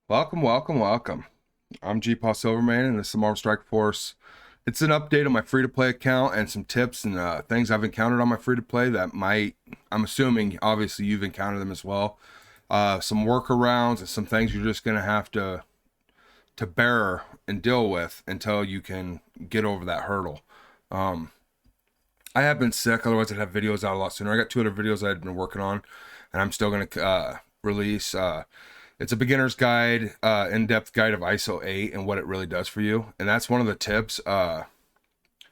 Welcome, welcome, welcome. I'm GpaSilverMane, and this is Marvel Strike Force. It's an update on my free-to-play account and some tips and things I've encountered on my free-to-play that I'm assuming, obviously, you've encountered them as well. Some workarounds and some things you're just going to have to bear and deal with until you can get over that hurdle. I have been sick, otherwise I'd have videos out a lot sooner. I got 2 other videos I'd been working on, and I'm still going to release. It's a beginner's guide, in-depth guide of ISO 8 and what it really does for you. And that's one of the tips.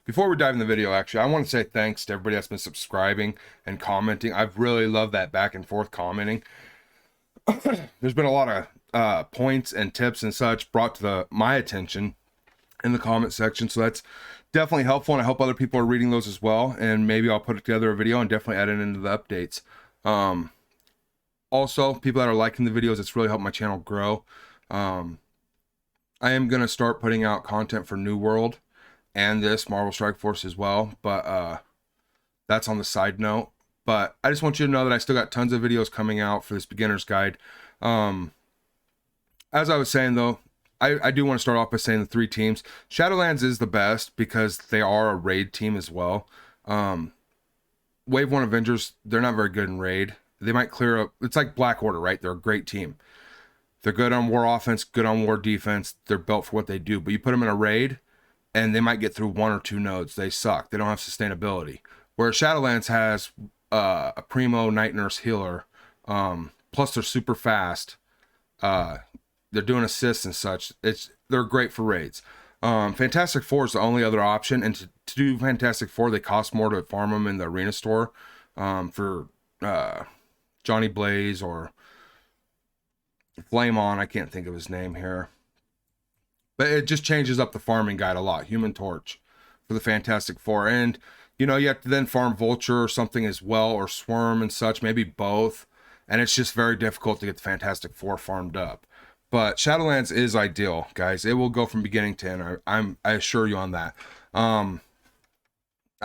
Before we dive in the video, actually, I want to say thanks to everybody that's been subscribing and commenting. I've really loved that back and forth commenting. There's been a lot of points and tips and such brought to my attention in the comment section. So that's definitely helpful. And I hope other people are reading those as well. And maybe I'll put together a video and definitely add it into the updates. Also, people that are liking the videos, it's really helped my channel grow. I am going to start putting out content for New World and this Marvel Strike Force as well, but that's on the side note. But I just want you to know that I still got tons of videos coming out for this beginner's guide. As I was saying, though, I do want to start off by saying the 3 teams. Shadowlands is the best because they are a raid team as well. Wave 1 Avengers, they're not very good in raid. They might clear up. It's like Black Order, right? They're a great team. They're good on war offense, good on war defense. They're built for what they do. But you put them in a raid, and they might get through 1 or 2 nodes. They suck. They don't have sustainability. Whereas Shadowlands has a primo night nurse healer. Plus, they're super fast. They're doing assists and such. They're great for raids. Fantastic Four is the only other option, and to do Fantastic Four, they cost more to farm them in the arena store. For Johnny Blaze or Flame On, I can't think of his name here, but it just changes up the farming guide a lot. Human Torch for the Fantastic Four, and you have to then farm Vulture or something as well, or Swarm and such, maybe both, and it's just very difficult to get the Fantastic Four farmed up. But Shadowlands is ideal, guys. It will go from beginning to end. I assure you on that. I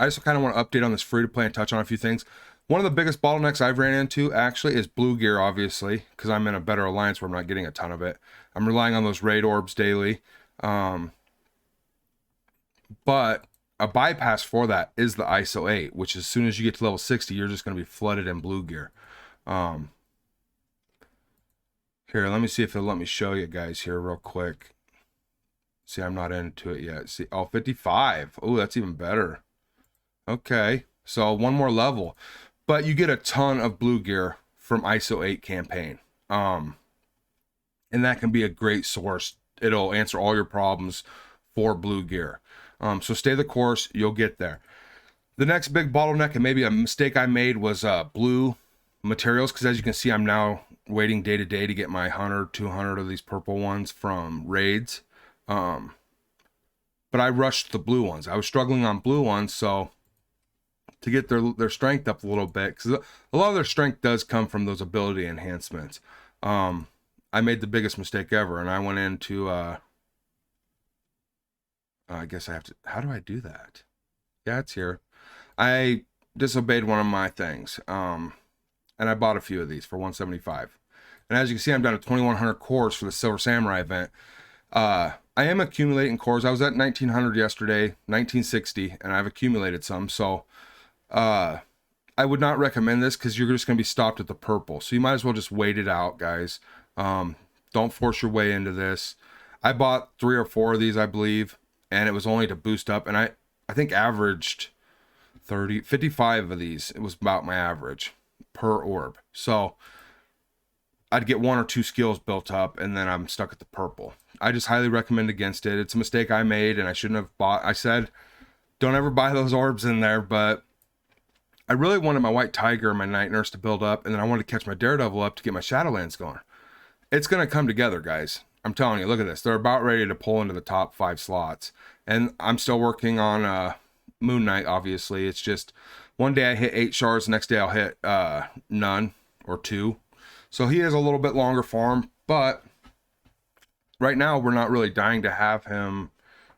just kind of want to update on this free to play and touch on a few things. One of the biggest bottlenecks I've ran into actually is blue gear, obviously, because I'm in a better alliance where I'm not getting a ton of it. I'm relying on those raid orbs daily. But a bypass for that is the ISO 8, which as soon as you get to level 60, you're just going to be flooded in blue gear. Here, let me see if it'll let me show you guys here real quick. See, I'm not into it yet. See, 55. Oh, that's even better. Okay, so 1 more level. But you get a ton of blue gear from ISO 8 campaign. And that can be a great source. It'll answer all your problems for blue gear. So stay the course, you'll get there. The next big bottleneck, and maybe a mistake I made, was blue materials, because as you can see, I'm now waiting day to day to get my 100, 200 of these purple ones from raids. But I rushed the blue ones. I was struggling on blue ones, so to get their strength up a little bit, because a lot of their strength does come from those ability enhancements. I made the biggest mistake ever, and I went into I guess I have to, how do I do that? Yeah, it's here. I disobeyed one of my things, and I bought a few of these for 175. And as you can see, I'm down to 2100 cores for the Silver Samurai event. I am accumulating cores. I was at 1900 yesterday, 1960, and I've accumulated some, so I would not recommend this because you're just going to be stopped at the purple. So you might as well just wait it out, guys. Don't force your way into this. I bought 3 or 4 of these, I believe, and it was only to boost up. And I think averaged 55 of these. It was about my average per orb. So I'd get 1 or 2 skills built up, and then I'm stuck at the purple. I just highly recommend against it. It's a mistake I made, and I shouldn't have bought. I said, don't ever buy those orbs in there, but I really wanted my White Tiger and my Night Nurse to build up, and then I wanted to catch my Daredevil up to get my Shadowlands going. It's going to come together, guys. I'm telling you, look at this. They're about ready to pull into the top 5 slots. And I'm still working on Moon Knight, obviously. It's just one day I hit 8 shards, the next day I'll hit none or 2. So he is a little bit longer farm, but right now we're not really dying to have him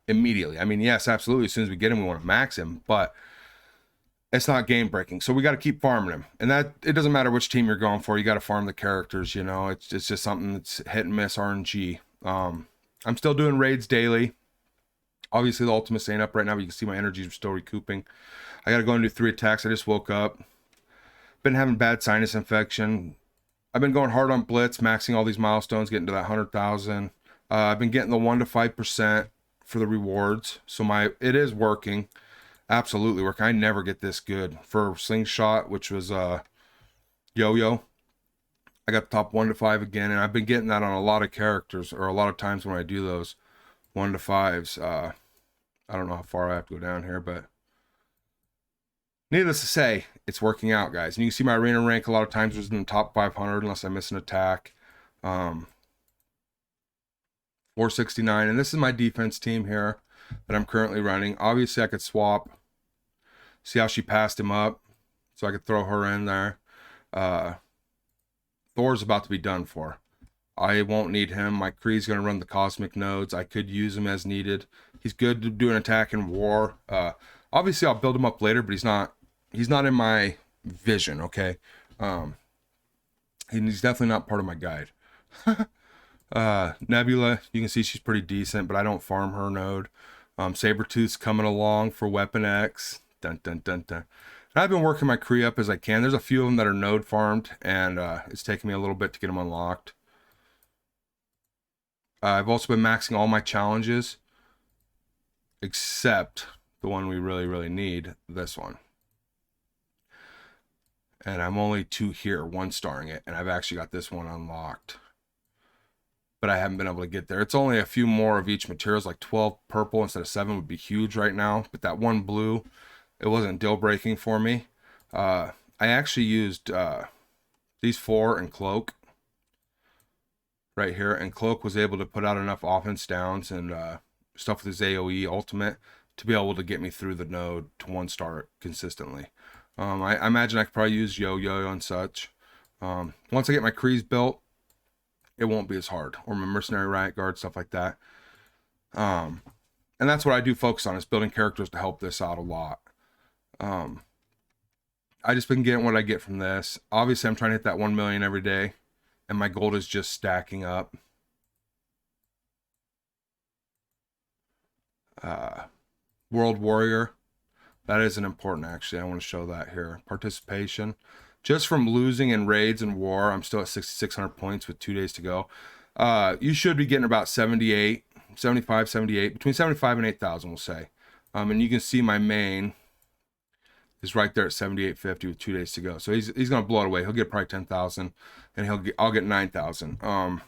immediately. I mean, yes, absolutely. As soon as we get him, we want to max him, but it's not game breaking. So we got to keep farming him, and that it doesn't matter which team you're going for. You got to farm the characters. You know, it's just something that's hit and miss RNG. I'm still doing raids daily. Obviously, the Ultimate's ain't up right now, but you can see my energy is still recouping. I got to go and do 3 attacks. I just woke up. Been having bad sinus infection. I've been going hard on Blitz, maxing all these milestones, getting to that 100,000. I've been getting the 1 to 5% for the rewards. So it is working. Absolutely working. I never get this good. For Slingshot, which was Yo-Yo, I got the top 1 to 5 again, and I've been getting that on a lot of characters, or a lot of times when I do those 1 to 5s. I don't know how far I have to go down here, but needless to say, it's working out, guys. And you can see my arena rank a lot of times was in the top 500 unless I miss an attack. 469, and this is my defense team here that I'm currently running. Obviously, I could swap. See how she passed him up, so I could throw her in there. Thor's about to be done for. I won't need him. My Kree's going to run the cosmic nodes. I could use him as needed. He's good to do an attack in war. Obviously, I'll build him up later, but he's not in my vision, okay? He's definitely not part of my guide. Nebula, you can see she's pretty decent, but I don't farm her node. Sabretooth's coming along for Weapon X. Dun, dun, dun, dun. And I've been working my Kree up as I can. There's a few of them that are node farmed, and it's taken me a little bit to get them unlocked. I've also been maxing all my challenges, except the one we really, really need, this one. And I'm only 2 here, 1-starring it, and I've actually got this one unlocked. But I haven't been able to get there. It's only a few more of each materials, like 12 purple instead of 7 would be huge right now. But that 1 blue, it wasn't deal breaking for me. I actually used these 4 and Cloak right here, and Cloak was able to put out enough offense downs and stuff with his AoE ultimate to be able to get me through the node to 1-star consistently. I imagine I could probably use Yo-Yo and such. Once I get my Krees built, it won't be as hard, or my Mercenary Riot Guard, stuff like that. And that's what I do focus on, is building characters to help this out a lot. I just been getting what I get from this. Obviously, I'm trying to hit that 1 million every day, and my gold is just stacking up. World Warrior, that isn't important, actually. I want to show that here. Participation. Just from losing in raids and war, I'm still at 6,600 points with 2 days to go. You should be getting about 78, 75, 78, between 75 and 8,000, we'll say. And you can see my main is right there at 7850 with 2 days to go. So he's going to blow it away. He'll get probably 10,000, and I'll get 9,000.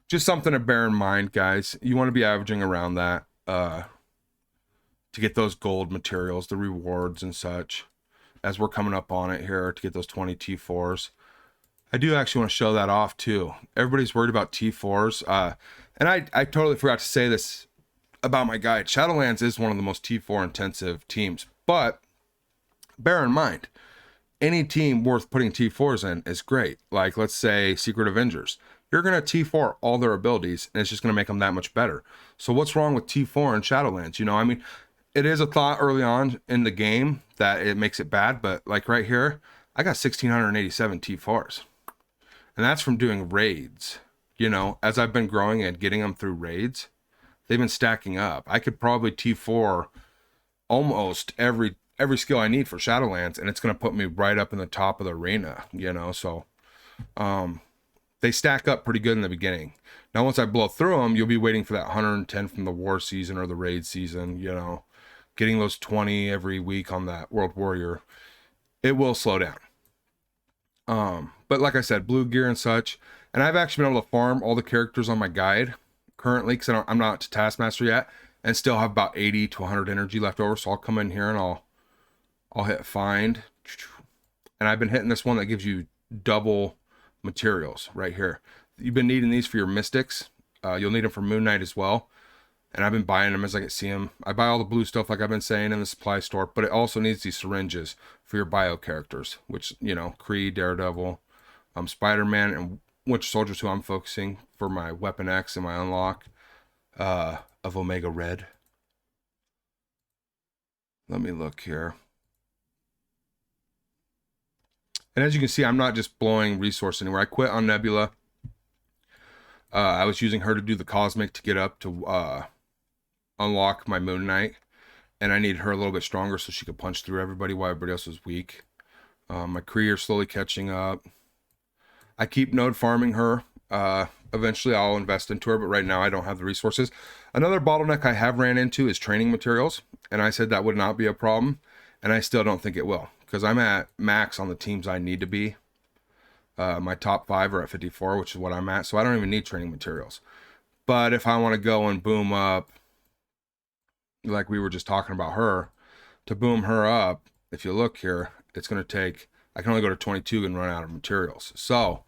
Just something to bear in mind, guys. You want to be averaging around that to get those gold materials, the rewards and such, as we're coming up on it here to get those 20 T4s. I do actually want to show that off too. Everybody's worried about T4s. And I totally forgot to say this about my guide. Shadowlands is one of the most T4 intensive teams, but bear in mind, any team worth putting T4s in is great. Like, let's say Secret Avengers. You're going to T4 all their abilities, and it's just going to make them that much better. So what's wrong with T4 in Shadowlands? You know, I mean, it is a thought early on in the game that it makes it bad, but like right here, I got 1,687 T4s. And that's from doing raids. You know, as I've been growing and getting them through raids, they've been stacking up. I could probably T4 almost every skill I need for Shadowlands, and it's going to put me right up in the top of the arena, you know, so they stack up pretty good in the beginning. Now, once I blow through them, you'll be waiting for that 110 from the war season or the raid season, you know, getting those 20 every week on that World Warrior. It will slow down. But like I said, blue gear and such, and I've actually been able to farm all the characters on my guide currently, because I'm not to Taskmaster yet, and still have about 80 to 100 energy left over. So I'll come in here and I'll hit find, and I've been hitting this one that gives you double materials right here. You've been needing these for your mystics. You'll need them for Moon Knight as well, and I've been buying them as I see them. I buy all the blue stuff like I've been saying in the supply store, but it also needs these syringes for your bio characters, which, you know, Kree, Daredevil, Spider-Man, and Winter Soldiers, who I'm focusing for my Weapon X and my unlock of Omega Red. Let me look here. And as you can see, I'm not just blowing resource anywhere. I quit on Nebula. I was using her to do the cosmic to get up to unlock my Moon Knight. And I needed her a little bit stronger so she could punch through everybody while everybody else was weak. My Kree are slowly catching up. I keep node farming her. Eventually I'll invest into her, but right now I don't have the resources. Another bottleneck I have ran into is training materials. And I said that would not be a problem. And I still don't think it will, because I'm at max on the teams I need to be. My top 5 are at 54, which is what I'm at. So I don't even need training materials. But if I want to go and boom up, like we were just talking about her, to boom her up, if you look here, it's going to take, I can only go to 22 and run out of materials. So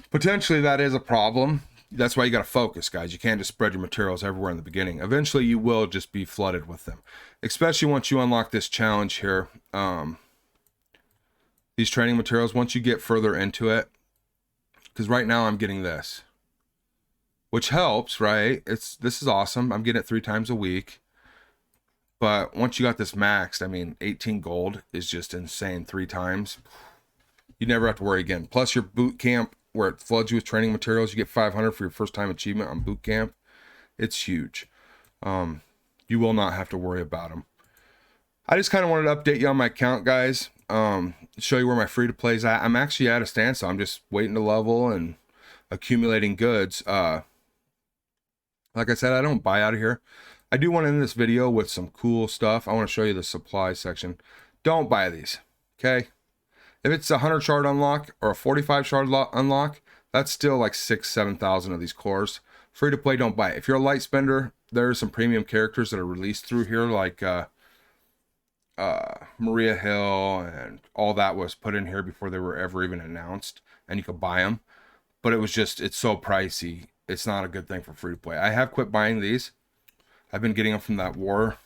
potentially that is a problem. That's why you got to focus, guys. You can't just spread your materials everywhere in the beginning. Eventually you will just be flooded with them, especially once you unlock this challenge here. These training materials, once you get further into it, because right now I'm getting this, which helps, right? This is awesome. I'm getting it 3 times a week. But once you got this maxed, I mean, 18 gold is just insane 3 times. You never have to worry again. Plus your boot camp, where it floods you with training materials, you get 500 for your first time achievement on boot camp. It's huge. You will not have to worry about them. I just kind of wanted to update you on my account, guys. Show you where my free to play is at. I'm actually at a standstill. I'm just waiting to level and accumulating goods. Like I said, I don't buy out of here. I do want to end this video with some cool stuff. I want to show you the supply section. Don't buy these, okay? If it's a 100 shard unlock or a 45 shard unlock, that's still like 6,000-7,000 of these cores. Free to play, don't buy it. If you're a light spender, there are some premium characters that are released through here, like Maria Hill, and all that was put in here before they were ever even announced, and you could buy them. But it was just, it's so pricey. It's not a good thing for free to play. I have quit buying these. I've been getting them from that war.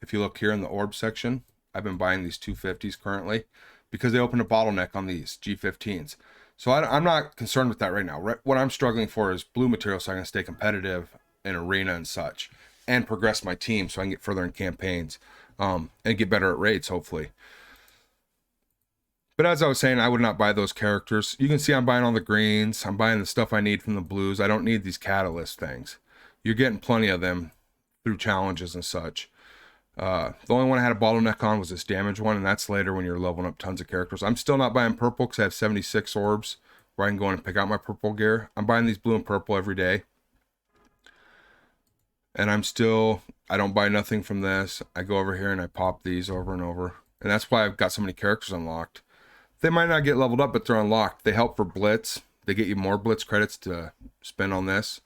If you look here in the orb section, I've been buying these 250s currently because they opened a bottleneck on these G15s. So I'm not concerned with that right now. What I'm struggling for is blue material so I can stay competitive in arena and such, and progress my team so I can get further in campaigns, and get better at raids, hopefully. But as I was saying, I would not buy those characters. You can see I'm buying all the greens. I'm buying the stuff I need from the blues. I don't need these catalyst things. You're getting plenty of them through challenges and such. The only one I had a bottleneck on was this damage one, and that's later when you're leveling up tons of characters. I'm still not buying purple because I have 76 orbs where I can go in and pick out my purple gear. I'm buying these blue and purple every day. And I don't buy nothing from this. I go over here and I pop these over and over. And that's why I've got so many characters unlocked. They might not get leveled up, but they're unlocked. They help for Blitz. They get you more Blitz credits to spend on this.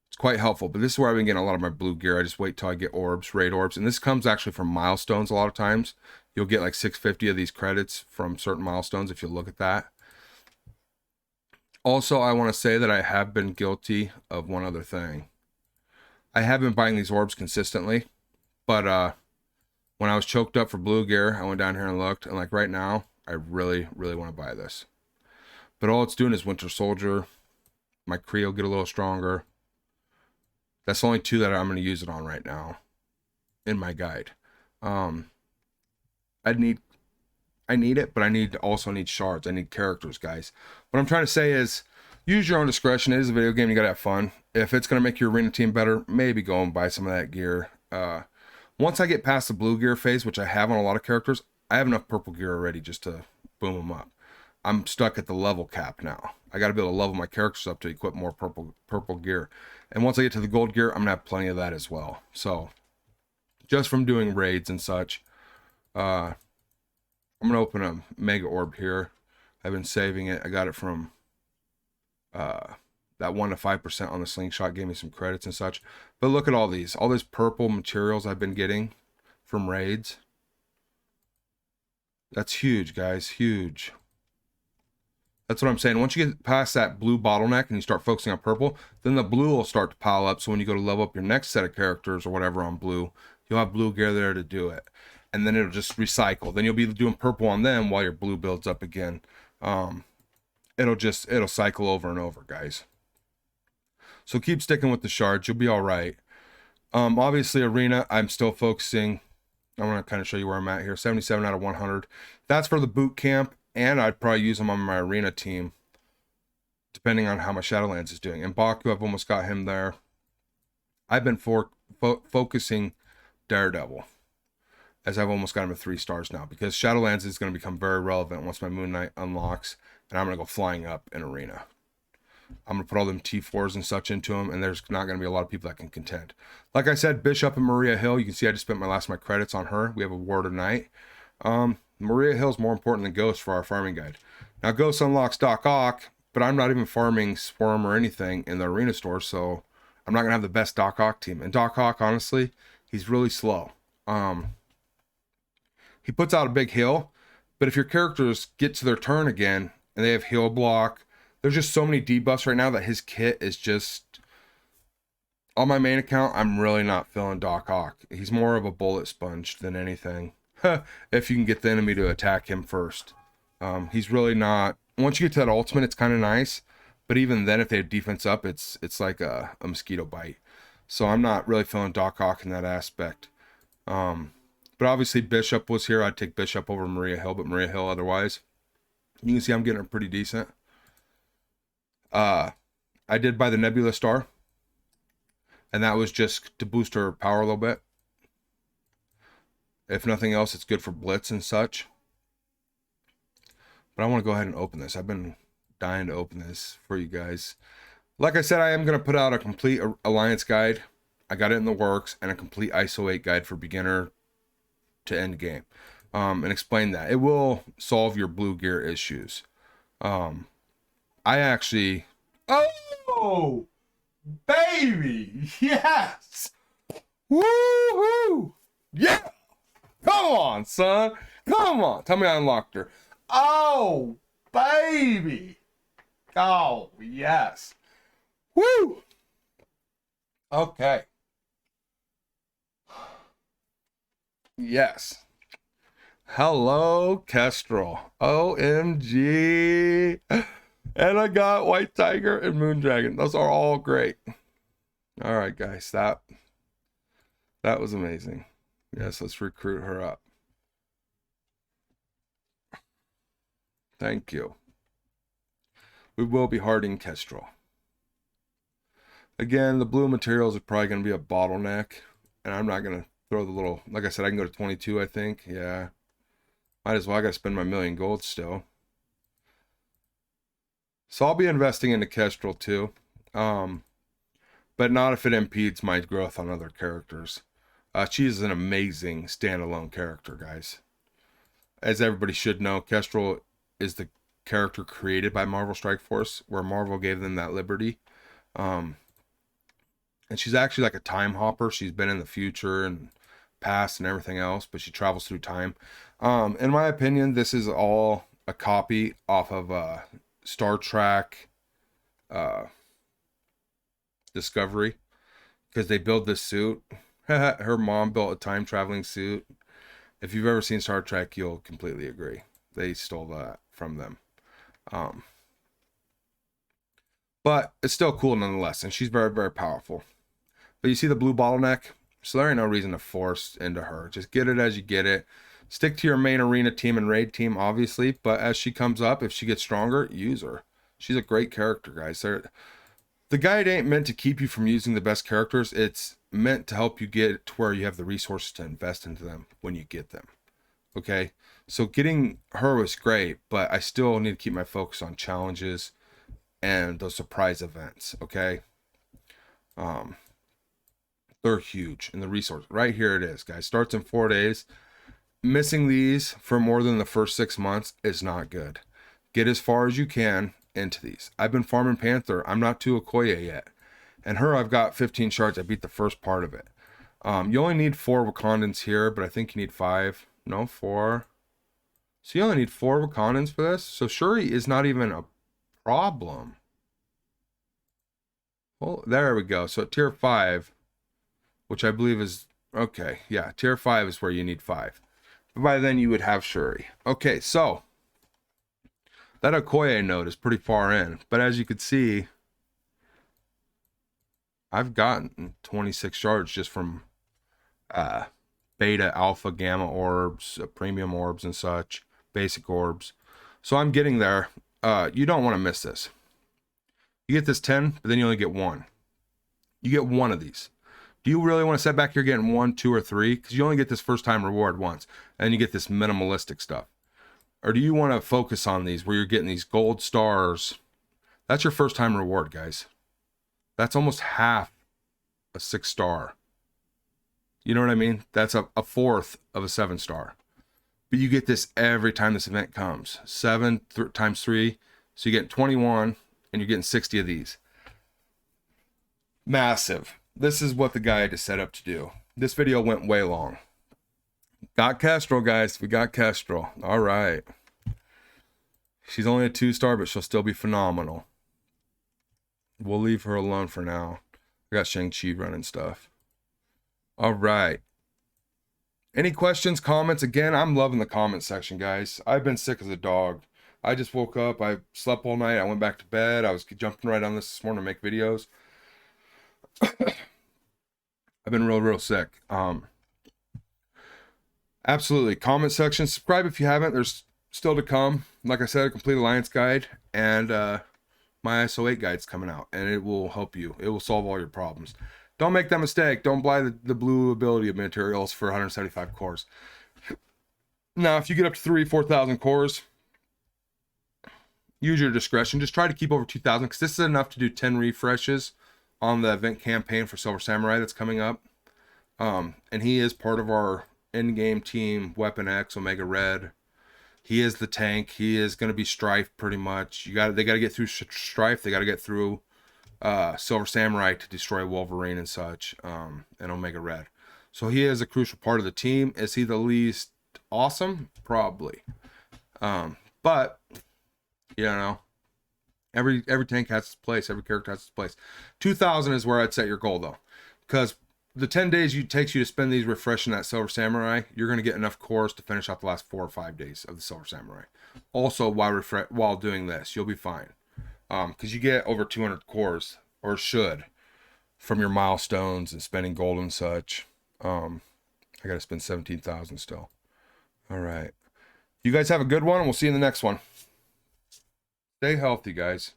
It's quite helpful, but this is where I've been getting a lot of my blue gear. I just wait till I get orbs, raid orbs. And this comes actually from milestones a lot of times. You'll get like 650 of these credits from certain milestones if you look at that. Also, I want to say that I have been guilty of one other thing. I have been buying these orbs consistently, but when I was choked up for blue gear, I went down here and looked, and like right now, I really, really want to buy this. But all it's doing is Winter Soldier. My Kree will get a little stronger. That's the only 2 that I'm going to use it on right now in my guide. I need it, but I also need shards. I need characters, guys. What I'm trying to say is, use your own discretion. It is a video game. You got to have fun. If it's going to make your arena team better, maybe go and buy some of that gear. Once I get past the blue gear phase, which I have on a lot of characters, I have enough purple gear already just to boom them up. I'm stuck at the level cap now. I got to be able to level my characters up to equip more purple gear. And once I get to the gold gear, I'm going to have plenty of that as well. So, just from doing raids and such, I'm going to open a mega orb here. I've been saving it. I got it from that 1 to 5% on the slingshot gave me some credits and such. But look at all these purple materials I've been getting from raids. That's huge, guys, huge. That's what I'm saying. Once you get past that blue bottleneck and you start focusing on purple, then the blue will start to pile up. So when you go to level up your next set of characters or whatever on blue, you'll have blue gear there to do it. And then it'll just recycle. Then you'll be doing purple on them while your blue builds up again. It'll cycle over and over, guys. So keep sticking with the shards. You'll be all right. Obviously, arena, I'm still focusing I want to kind of show you where I'm at here. 77 out of 100. That's for the boot camp, and I'd probably use them on my arena team, depending on how my Shadowlands is doing. And Baku, I've almost got him there. I've been focusing Daredevil, as I've almost got him at 3 stars now, because Shadowlands is going to become very relevant once my Moon Knight unlocks, and I'm going to go flying up in arena. I'm going to put all them T4s and such into them, and there's not going to be a lot of people that can contend. Like I said, Bishop and Maria Hill, you can see I just spent my last of my credits on her. We have a Ward of Night. Maria Hill is more important than Ghost for our farming guide. Now, Ghost unlocks Doc Ock, but I'm not even farming Swarm or anything in the arena store, so I'm not going to have the best Doc Ock team. And Doc Ock, honestly, he's really slow. He puts out a big heal, but if your characters get to their turn again, and they have heal block, there's just so many debuffs right now that his kit is just... On my main account, I'm really not feeling Doc Ock. He's more of a bullet sponge than anything. If you can get the enemy to attack him first. He's really not... Once you get to that ultimate, it's kind of nice. But even then, if they have defense up, it's like a mosquito bite. So I'm not really feeling Doc Ock in that aspect. But obviously, Bishop was here. I'd take Bishop over Maria Hill, but Maria Hill otherwise. You can see I'm getting her pretty decent. I did buy the Nebula star, and that was just to boost her power a little bit. If nothing else, it's good for blitz and such. But I want to go ahead and open this. I've been dying to open this for you guys. Like I said, I am going to put out a complete alliance guide. I got it in the works, and a complete ISO 8 guide for beginner to end game, and explain that. It will solve your blue gear issues. I actually... Oh, baby, yes! Woohoo! Yeah! Come on, son! Come on! Tell me I unlocked her. Oh, baby! Oh, yes! Woo! Okay. Yes. Hello, Kestrel. OMG. And I got White Tiger and Moon Dragon. Those are all great. All right, guys. That was amazing. Yes, let's recruit her up. Thank you. We will be harding Kestrel. Again, the blue materials are probably going to be a bottleneck. And I'm not going to throw the little... Like I said, I can go to 22, I think. Yeah. Might as well. I got to spend my $1,000,000 gold still. So I'll be investing into Kestrel too. But not if it impedes my growth on other characters. She is an amazing standalone character, guys. As everybody should know, Kestrel is the character created by Marvel Strike Force, where Marvel gave them that liberty. And she's actually like a time hopper. She's been in the future and past and everything else, but she travels through time. In my opinion, this is all a copy off of Star Trek Discovery, because they build this suit. Her mom built a time traveling suit. If you've ever seen Star Trek, you'll completely agree. They stole that from them. But it's still cool nonetheless, and she's very, very powerful. But you see the blue bottleneck? So there ain't no reason to force into her. Just get it as you get it. Stick to your main arena team and raid team, obviously. But as she comes up, if she gets stronger, use her. She's a great character, guys. The guide ain't meant to keep you from using the best characters. It's meant to help you get to where you have the resources to invest into them when you get them. Okay? So getting her was great, but I still need to keep my focus on challenges and those surprise events. Okay? They're huge in the resource. Right here it is, guys. Starts in 4 days. Missing these for more than the first 6 months is not good. Get as far as you can into these. I've been farming Panther. I'm not to Okoye yet. And her, I've got 15 shards. I beat the first part of it. You only need 4 Wakandans here, but I think you need 5. No, 4. So you only need 4 Wakandans for this. So Shuri is not even a problem. Well, there we go. So at tier 5, which I believe is... Okay, yeah, tier 5 is where you need 5. But by then you would have Shuri. Okay, so... That Okoye node is pretty far in. But as you can see... I've gotten 26 shards just from beta, alpha, gamma orbs, premium orbs and such, basic orbs. So I'm getting there. You don't want to miss this. You get this 10, but then you only get one. You get one of these. Do you really want to sit back here getting 1, 2, or 3? Because you only get this first time reward once, and you get this minimalistic stuff. Or do you want to focus on these where you're getting these gold stars? That's your first time reward, guys. That's almost half a 6-star. You know what I mean? That's a fourth of a 7-star. But you get this every time this event comes. 7 times 3. So you get 21, and you're getting 60 of these. Massive. This is what the guide is set up to do. This video went way long. Got Kestrel, guys. We got Kestrel. All right. She's only a 2-star, but she'll still be phenomenal. We'll leave her alone for now. I got Shang-Chi running stuff. All right. Any questions, comments? Again, I'm loving the comment section, guys. I've been sick as a dog. I just woke up. I slept all night. I went back to bed. I was jumping right on this morning to make videos. I've been real sick. Absolutely. Comment section. Subscribe if you haven't. There's still to come. Like I said, a complete alliance guide and my ISO 8 guide's coming out, and it will help you. It will solve all your problems. Don't make that mistake. Don't buy the blue ability materials for 175 cores. Now, if you get up to 4,000 cores, use your discretion. Just try to keep over 2,000, because this is enough to do 10 refreshes on the event campaign for Silver Samurai that's coming up. And he is part of our in-game team, Weapon X, Omega Red. He is the tank. He is going to be Strife pretty much. They got to get through Strife. They got to get through Silver Samurai to destroy Wolverine and such, and Omega Red. So he is a crucial part of the team. Is he the least awesome? Probably. But you know, every tank has its place. Every character has its place. 2,000 is where I'd set your goal, though, because the 10 days it takes you to spend these refreshing that Silver Samurai, you're going to get enough cores to finish out the last 4 or 5 days of the Silver Samurai. Also, while doing this, you'll be fine. Because you get over 200 cores, or should, from your milestones and spending gold and such. I got to spend 17,000 still. All right. You guys have a good one, and we'll see you in the next one. Stay healthy, guys.